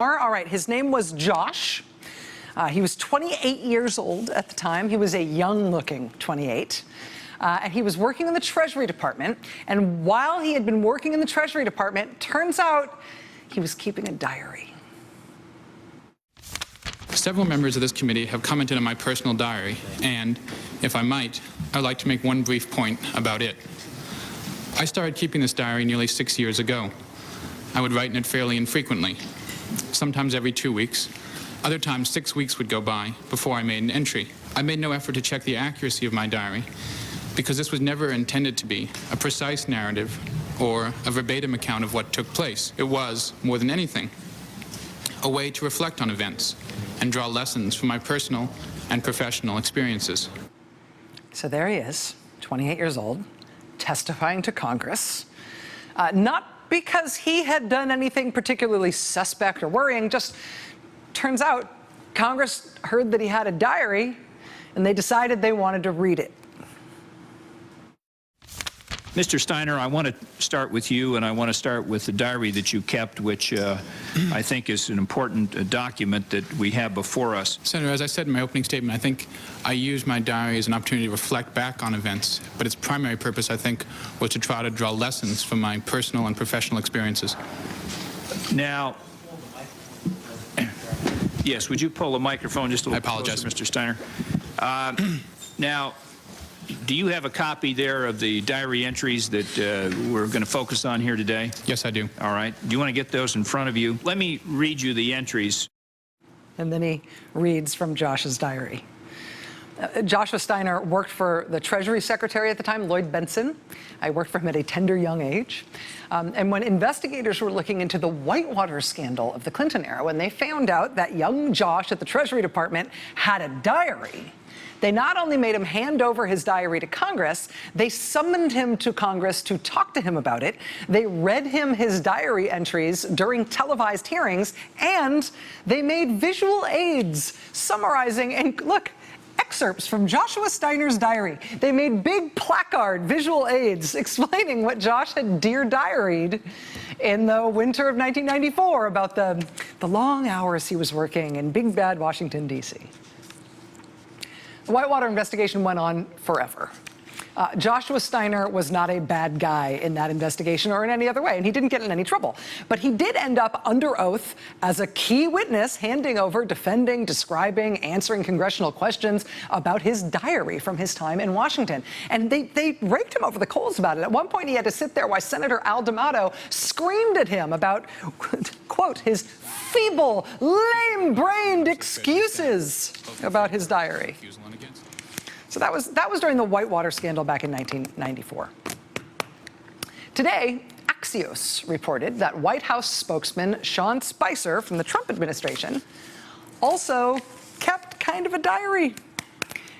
All right, his name was Josh. He was 28 years old at the time. He was a young-looking 28. And he was working in the Treasury Department. And while he had been working in the Treasury Department, turns out he was keeping a diary. Several members of this committee have commented on my personal diary, and, if I might, I'd like to make one brief point about it. I started keeping this diary nearly 6 years ago. I would write in it fairly infrequently, sometimes every 2 weeks. Other times, 6 weeks would go by before I made an entry. I made no effort to check the accuracy of my diary, because this was never intended to be a precise narrative or a verbatim account of what took place. It was, more than anything, a way to reflect on events and draw lessons from my personal and professional experiences. So there he is, 28 years old, testifying to Congress, not because he had done anything particularly suspect or worrying, just turns out Congress heard that he had a diary and they decided they wanted to read it. Mr. Steiner, I want to start with you, and I want to start with the diary that you kept, which I think is an important document that we have before us. Senator, as I said in my opening statement, I think I used my diary as an opportunity to reflect back on events, but its primary purpose, I think, was to try to draw lessons from my personal and professional experiences. Now, yes, would you pull the microphone just a little closer, Mr. Steiner? Now, do you have a copy there of the diary entries that we're going to focus on here today? Yes, I do. All right. Do you want to get those in front of you? Let me read you the entries. And then he reads from Josh's diary. Joshua Steiner worked for the Treasury Secretary at the time, Lloyd Bentsen. I worked for him at a tender young age. And when investigators were looking into the Whitewater scandal of the Clinton era, when they found out that young Josh at the Treasury Department had a diary, they not only made him hand over his diary to Congress, they summoned him to Congress to talk to him about it. They read him his diary entries during televised hearings, and they made visual aids summarizing, and look, excerpts from Joshua Steiner's diary. They made big placard visual aids explaining what Josh had dear diaried in the winter of 1994 about the long hours he was working in big bad Washington, D.C. The Whitewater investigation went on forever. Joshua Steiner was not a bad guy in that investigation or in any other way, and he didn't get in any trouble. But he did end up under oath as a key witness, handing over, defending, describing, answering congressional questions about his diary from his time in Washington. And they raked him over the coals about it. At one point, he had to sit there while Senator Maddow screamed at him about, quote, his feeble, lame-brained excuses about his diary. So that was during the Whitewater scandal back in 1994. Today, Axios reported that White House spokesman Sean Spicer from the Trump administration also kept kind of a diary.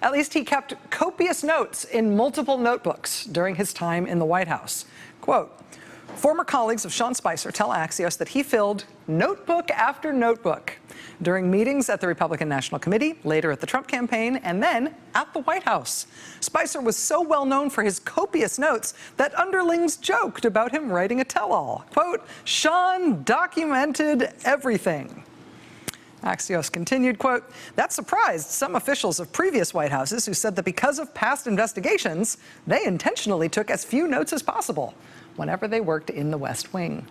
At least he kept copious notes in multiple notebooks during his time in the White House. Quote, former colleagues of Sean Spicer tell Axios that he filled notebook after notebook during meetings at the Republican National Committee, later at the Trump campaign, and then at the White House. Spicer was so well known for his copious notes that underlings joked about him writing a tell-all. Quote, Sean documented everything. Axios continued, quote, that surprised some officials of previous White Houses who said that because of past investigations, they intentionally took as few notes as possible whenever they worked in the West Wing.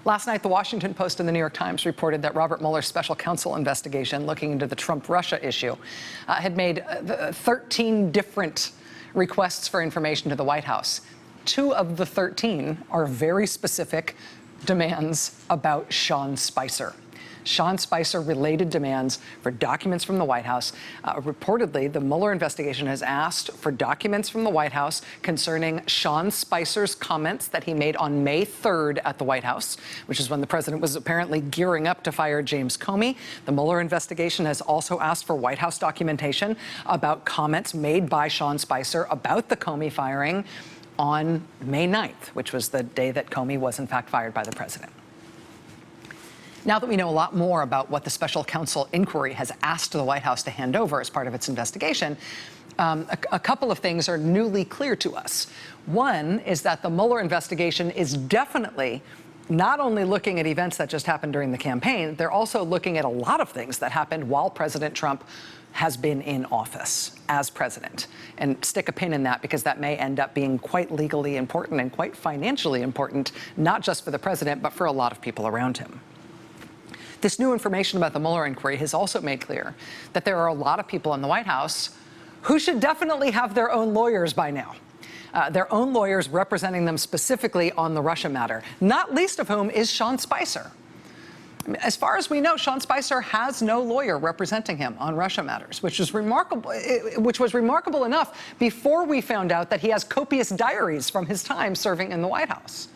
Last night, the Washington Post and the New York Times reported that Robert Mueller's special counsel investigation looking into the Trump-Russia issue had made 13 different requests for information to the White House. 2 of the 13 are very specific demands about Sean Spicer. Sean Spicer-related demands for documents from the White House. Reportedly, the Mueller investigation has asked for documents from the White House concerning Sean Spicer's comments that he made on May 3rd at the White House, which is when the president was apparently gearing up to fire James Comey. The Mueller investigation has also asked for White House documentation about comments made by Sean Spicer about the Comey firing on May 9th, which was the day that Comey was in fact fired by the president. Now that we know a lot more about what the special counsel inquiry has asked the White House to hand over as part of its investigation, a couple of things are newly clear to us. One is that the Mueller investigation is definitely not only looking at events that just happened during the campaign, they're also looking at a lot of things that happened while President Trump has been in office as president. And stick a pin in that, because that may end up being quite legally important and quite financially important, not just for the president, but for a lot of people around him. This new information about the Mueller inquiry has also made clear that there are a lot of people in the White House who should definitely have their own lawyers by now. Their own lawyers representing them specifically on the Russia matter, not least of whom is Sean Spicer. I mean, as far as we know, Sean Spicer has no lawyer representing him on Russia matters, which was remarkable enough before we found out that he has copious diaries from his time serving in the White House.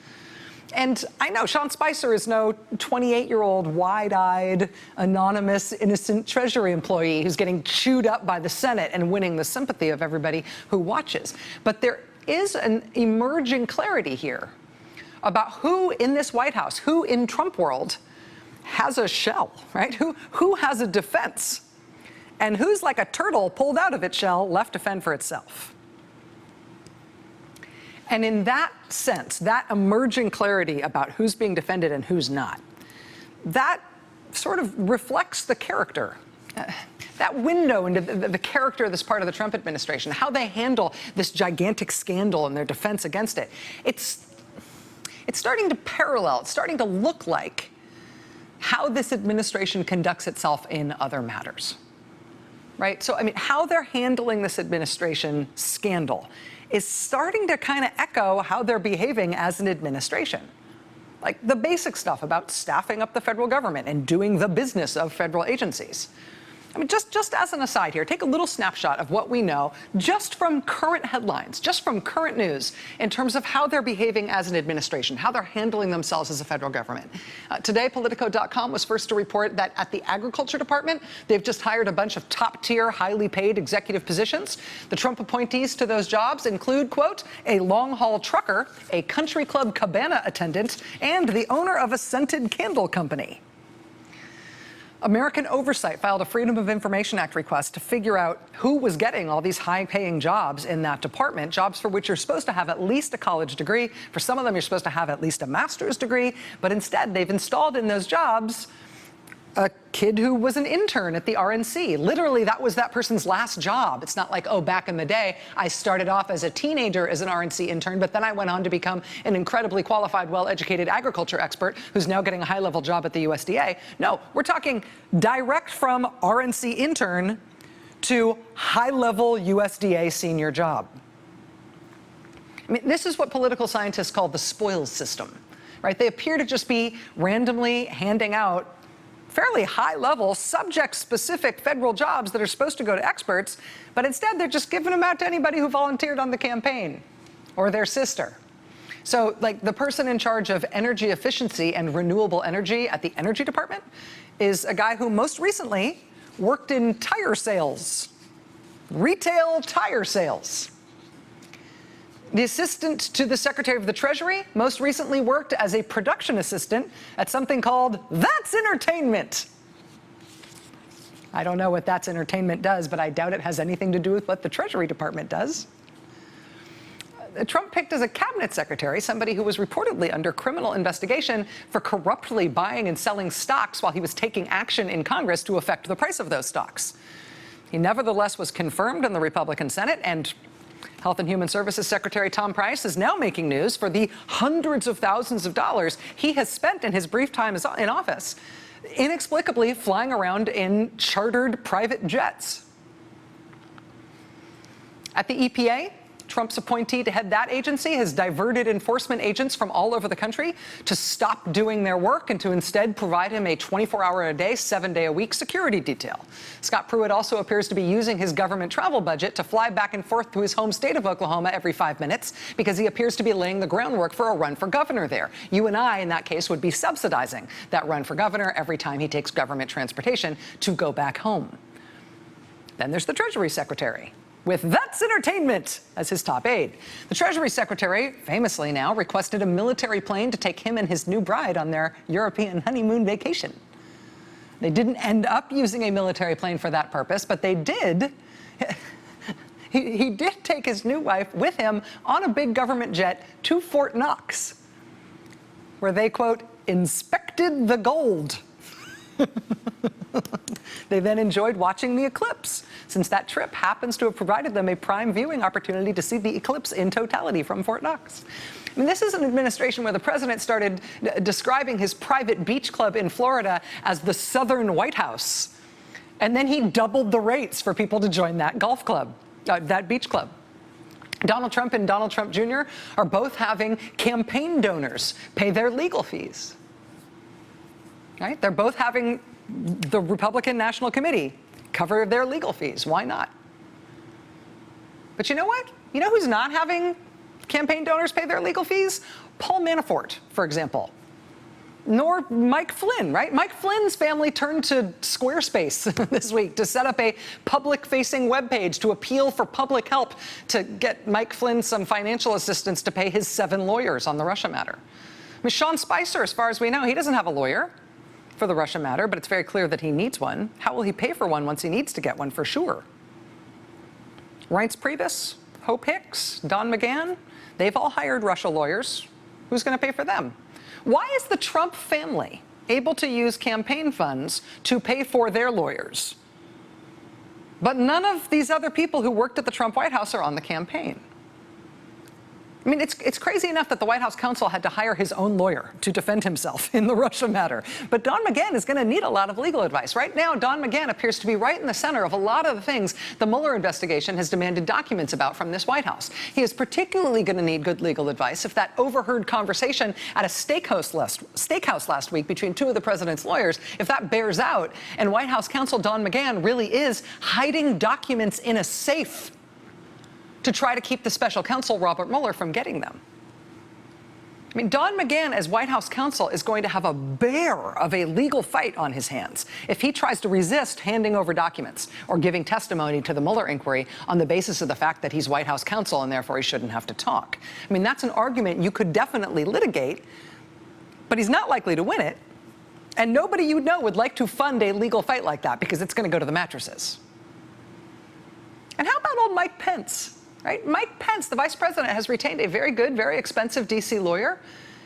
And I know Sean Spicer is no 28-year-old, wide-eyed, anonymous, innocent Treasury employee who's getting chewed up by the Senate and winning the sympathy of everybody who watches. But there is an emerging clarity here about who in this White House, who in Trump world, has a shell, right? Who has a defense, and who's like a turtle pulled out of its shell, left to fend for itself. And in that sense, that emerging clarity about who's being defended and who's not, that sort of reflects the character, that window into the character of this part of the Trump administration, how they handle this gigantic scandal and their defense against it. It's starting to parallel, it's starting to look like how this administration conducts itself in other matters, right? So, I mean, how they're handling this administration scandal is starting to kind of echo how they're behaving as an administration. Like the basic stuff about staffing up the federal government and doing the business of federal agencies. I mean, just as an aside here, take a little snapshot of what we know just from current headlines, just from current news, in terms of how they're behaving as an administration, how they're handling themselves as a federal government. Today, Politico.com was first to report that at the Agriculture Department, they've just hired a bunch of top-tier, highly paid executive positions. The Trump appointees to those jobs include, quote, a long-haul trucker, a country club cabana attendant, and the owner of a scented candle company. American Oversight filed a Freedom of Information Act request to figure out who was getting all these high-paying jobs in that department, jobs for which you're supposed to have at least a college degree. For some of them, you're supposed to have at least a master's degree. But instead, they've installed in those jobs a kid who was an intern at the RNC. Literally, that was that person's last job. It's not like, oh, back in the day, I started off as a teenager as an RNC intern, but then I went on to become an incredibly qualified, well-educated agriculture expert who's now getting a high-level job at the USDA. No, we're talking direct from RNC intern to high-level USDA senior job. I mean, this is what political scientists call the spoils system, right? They appear to just be randomly handing out fairly high-level, subject-specific federal jobs that are supposed to go to experts, but instead they're just giving them out to anybody who volunteered on the campaign or their sister. So, like, the person in charge of energy efficiency and renewable energy at the Energy Department is a guy who most recently worked in tire sales, retail tire sales. The assistant to the Secretary of the Treasury most recently worked as a production assistant at something called That's Entertainment. I don't know what That's Entertainment does, but I doubt it has anything to do with what the Treasury Department does. Trump picked as a cabinet secretary somebody who was reportedly under criminal investigation for corruptly buying and selling stocks while he was taking action in Congress to affect the price of those stocks. He nevertheless was confirmed in the Republican Senate, and Health and Human Services Secretary Tom Price is now making news for the hundreds of thousands of dollars he has spent in his brief time in office, inexplicably flying around in chartered private jets. At the EPA, Trump's appointee to head that agency has diverted enforcement agents from all over the country to stop doing their work and to instead provide him a 24-hour-a-day, 7-day-a-week security detail. Scott Pruitt also appears to be using his government travel budget to fly back and forth to his home state of Oklahoma every 5 minutes because he appears to be laying the groundwork for a run for governor there. You and I, in that case, would be subsidizing that run for governor every time he takes government transportation to go back home. Then there's the Treasury Secretary, with That's Entertainment as his top aide. The Treasury Secretary, famously now, requested a military plane to take him and his new bride on their European honeymoon vacation. They didn't end up using a military plane for that purpose, but they did. He did take his new wife with him on a big government jet to Fort Knox. where they, quote, inspected the gold. They then enjoyed watching the eclipse, since that trip happens to have provided them a prime viewing opportunity to see the eclipse in totality from Fort Knox. I mean, this is an administration where the president started describing his private beach club in Florida as the Southern White House. And then he doubled the rates for people to join that golf club, that beach club. Donald Trump and Donald Trump Jr. are both having campaign donors pay their legal fees. Right? They're both having the Republican National Committee cover their legal fees. Why not? But you know what? You know who's not having campaign donors pay their legal fees? Paul Manafort, for example. Nor Mike Flynn, right? Mike Flynn's family turned to Squarespace this week to set up a public-facing webpage to appeal for public help to get Mike Flynn some financial assistance to pay his 7 lawyers on the Russia matter. I mean, Sean Spicer, as far as we know, he doesn't have a lawyer for the Russia matter, but it's very clear that he needs one. How will he pay for one once he needs to get one, for sure? Reince Priebus, Hope Hicks, Don McGahn, they've all hired Russia lawyers. Who's going to pay for them? Why is the Trump family able to use campaign funds to pay for their lawyers, but none of these other people who worked at the Trump White House are on the campaign? I mean, it's crazy enough that the White House counsel had to hire his own lawyer to defend himself in the Russia matter. But Don McGahn is going to need a lot of legal advice. Right now, Don McGahn appears to be right in the center of a lot of the things the Mueller investigation has demanded documents about from this White House. He is particularly going to need good legal advice if that overheard conversation at a steakhouse last week between 2 of the president's lawyers, if that bears out, and White House counsel Don McGahn really is hiding documents in a safe to try to keep the special counsel, Robert Mueller, from getting them. I mean, Don McGahn, as White House counsel, is going to have a bear of a legal fight on his hands if he tries to resist handing over documents or giving testimony to the Mueller inquiry on the basis of the fact that he's White House counsel and therefore he shouldn't have to talk. I mean, that's an argument you could definitely litigate, but he's not likely to win it. And nobody you know would like to fund a legal fight like that because it's going to go to the mattresses. And how about old Mike Pence? Right? Mike Pence, the vice president, has retained a very good, very expensive D.C. lawyer.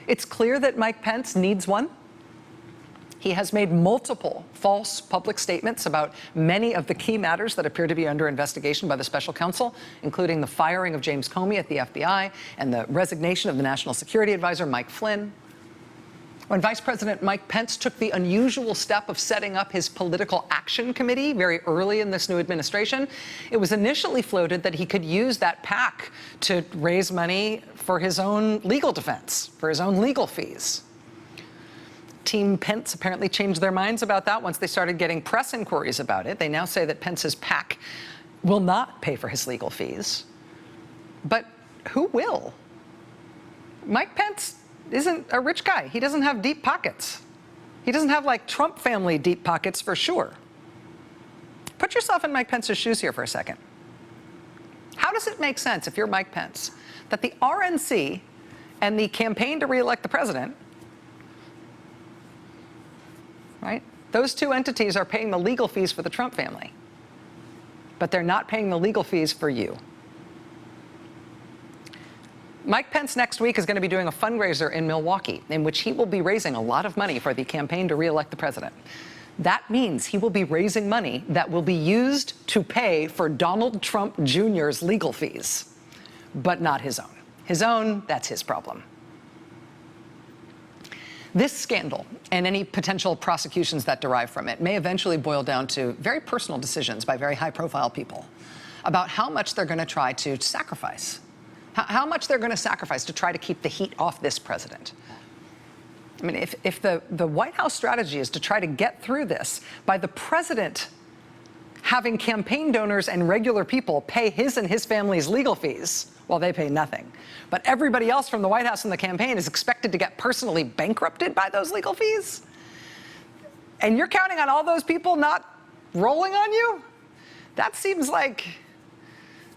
It's clear that Mike Pence needs one. He has made multiple false public statements about many of the key matters that appear to be under investigation by the special counsel, including the firing of James Comey at the FBI and the resignation of the national security advisor, Mike Flynn. When Vice President Mike Pence took the unusual step of setting up his political action committee very early in this new administration, it was initially floated that he could use that PAC to raise money for his own legal defense, for his own legal fees. Team Pence apparently changed their minds about that once they started getting press inquiries about it. They now say that Pence's PAC will not pay for his legal fees. But who will? Mike Pence isn't a rich guy. He doesn't have deep pockets. He doesn't have, like, Trump family deep pockets for sure. Put yourself in Mike Pence's shoes here for a second. How does it make sense, if you're Mike Pence, that the RNC and the campaign to re-elect the president, right, those 2 entities are paying the legal fees for the Trump family, but they're not paying the legal fees for you? Mike Pence next week is going to be doing a fundraiser in Milwaukee in which he will be raising a lot of money for the campaign to re-elect the president. That means he will be raising money that will be used to pay for Donald Trump Jr.'s legal fees, but not his own. His own, that's his problem. This scandal and any potential prosecutions that derive from it may eventually boil down to very personal decisions by very high-profile people about how much they're going to try to sacrifice. How much they're going to sacrifice to try to keep the heat off this president. I mean, if the White House strategy is to try to get through this by the president having campaign donors and regular people pay his and his family's legal fees, well, they pay nothing. But everybody else from the White House and the campaign is expected to get personally bankrupted by those legal fees, and you're counting on all those people not rolling on you? That seems like...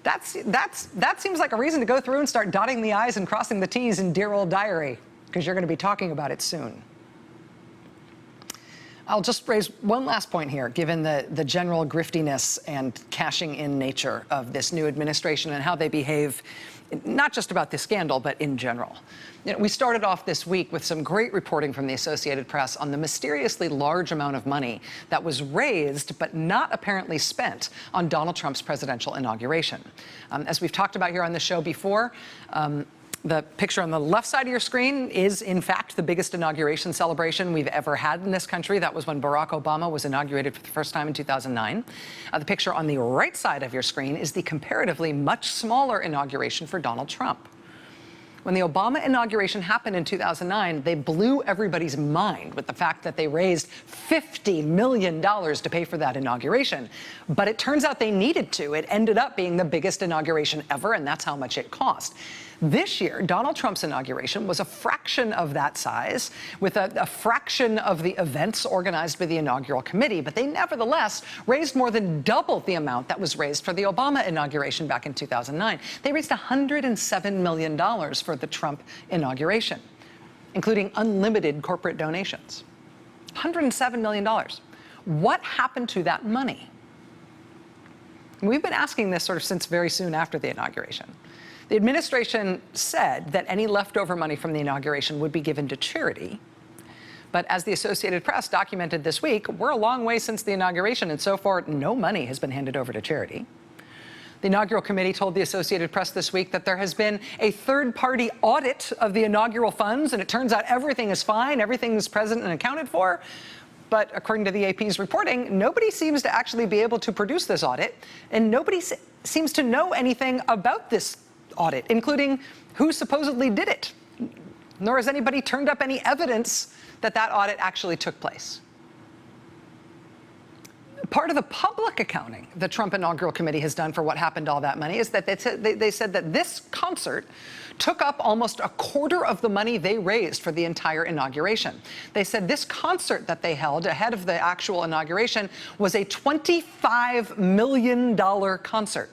That seems like a reason to go through and start dotting the I's and crossing the T's in dear old diary, because you're going to be talking about it soon. I'll just raise one last point here, given the general griftiness and cashing in nature of this new administration and how they behave, not just about this scandal, but in general. We started off this week with some great reporting from the Associated Press on the mysteriously large amount of money that was raised but not apparently spent on Donald Trump's presidential inauguration. As we've talked about here on the show before, the picture on the left side of your screen is, in fact, the biggest inauguration celebration we've ever had in this country. That was when Barack Obama was inaugurated for the first time in 2009. The picture on the right side of your screen is the comparatively much smaller inauguration for Donald Trump. When the Obama inauguration happened in 2009, they blew everybody's mind with the fact that they raised $50 million to pay for that inauguration. But it turns out they needed to. It ended up being the biggest inauguration ever, and that's how much it cost. This year, Donald Trump's inauguration was a fraction of that size, with a fraction of the events organized by the inaugural committee, but they nevertheless raised more than double the amount that was raised for the Obama inauguration back in 2009. They raised $107 million for the Trump inauguration, including unlimited corporate donations. $107 million. What happened to that money? We've been asking this sort of since very soon after the inauguration. The administration said that any leftover money from the inauguration would be given to charity. But as the Associated Press documented this week, we're a long way since the inauguration, and so far, no money has been handed over to charity. The inaugural committee told the Associated Press this week that there has been a third-party audit of the inaugural funds, and it turns out everything is fine, everything is present and accounted for. But according to the AP's reporting, nobody seems to actually be able to produce this audit, and nobody seems to know anything about this audit, including who supposedly did it. Nor has anybody turned up any evidence that that audit actually took place. Part of the public accounting the Trump inaugural committee has done for what happened to all that money is that they said that this concert took up almost a quarter of the money they raised for the entire inauguration. They said this concert that they held ahead of the actual inauguration was a $25 million concert.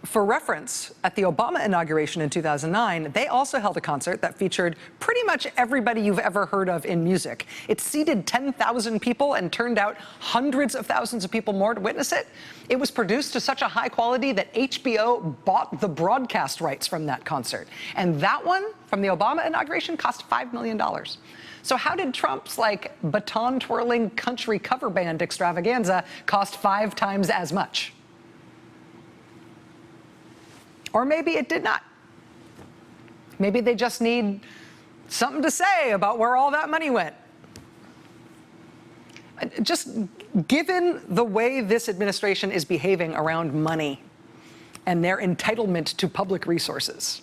For reference, at the Obama inauguration in 2009, they also held a concert that featured pretty much everybody you've ever heard of in music. It seated 10,000 people and turned out hundreds of thousands of people more to witness it. It was produced to such a high quality that HBO bought the broadcast rights from that concert. And that one, from the Obama inauguration, cost $5 million. So how did Trump's, baton-twirling country cover band extravaganza cost 5 times as much? Or maybe it did not. Maybe they just need something to say about where all that money went. Just given the way this administration is behaving around money and their entitlement to public resources,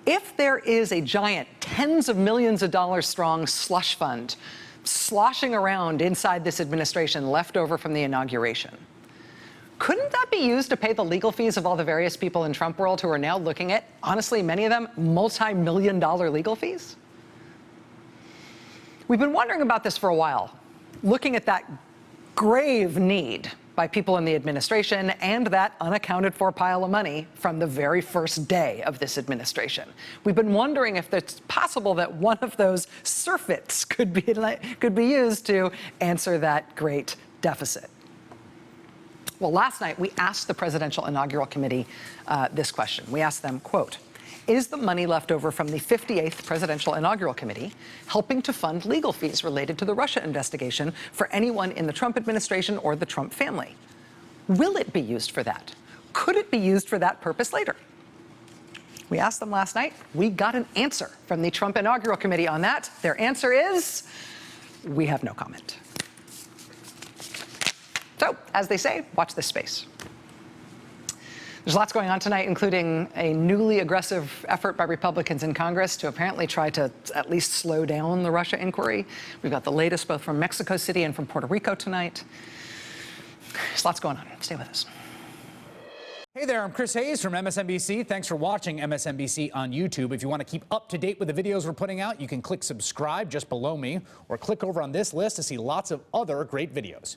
if there is a giant tens of millions of dollars strong slush fund sloshing around inside this administration left over from the inauguration, couldn't that be used to pay the legal fees of all the various people in Trump world who are now looking at, honestly, many of them, multi-million-dollar legal fees? We've been wondering about this for a while, looking at that grave need by people in the administration and that unaccounted for pile of money from the very first day of this administration. We've been wondering if it's possible that one of those surfeits could be used to answer that great deficit. Well, last night, we asked the Presidential Inaugural Committee this question. We asked them, quote, is the money left over from the 58th Presidential Inaugural Committee helping to fund legal fees related to the Russia investigation for anyone in the Trump administration or the Trump family? Will it be used for that? Could it be used for that purpose later? We asked them last night. We got an answer from the Trump Inaugural Committee on that. Their answer is, we have no comment. So, as they say, watch this space. There's lots going on tonight, including a newly aggressive effort by Republicans in Congress to apparently try to at least slow down the Russia inquiry. We've got the latest both from Mexico City and from Puerto Rico tonight. There's lots going on. Stay with us. Hey there, I'm Chris Hayes from MSNBC. Thanks for watching MSNBC on YouTube. If you want to keep up to date with the videos we're putting out, you can click subscribe just below me or click over on this list to see lots of other great videos.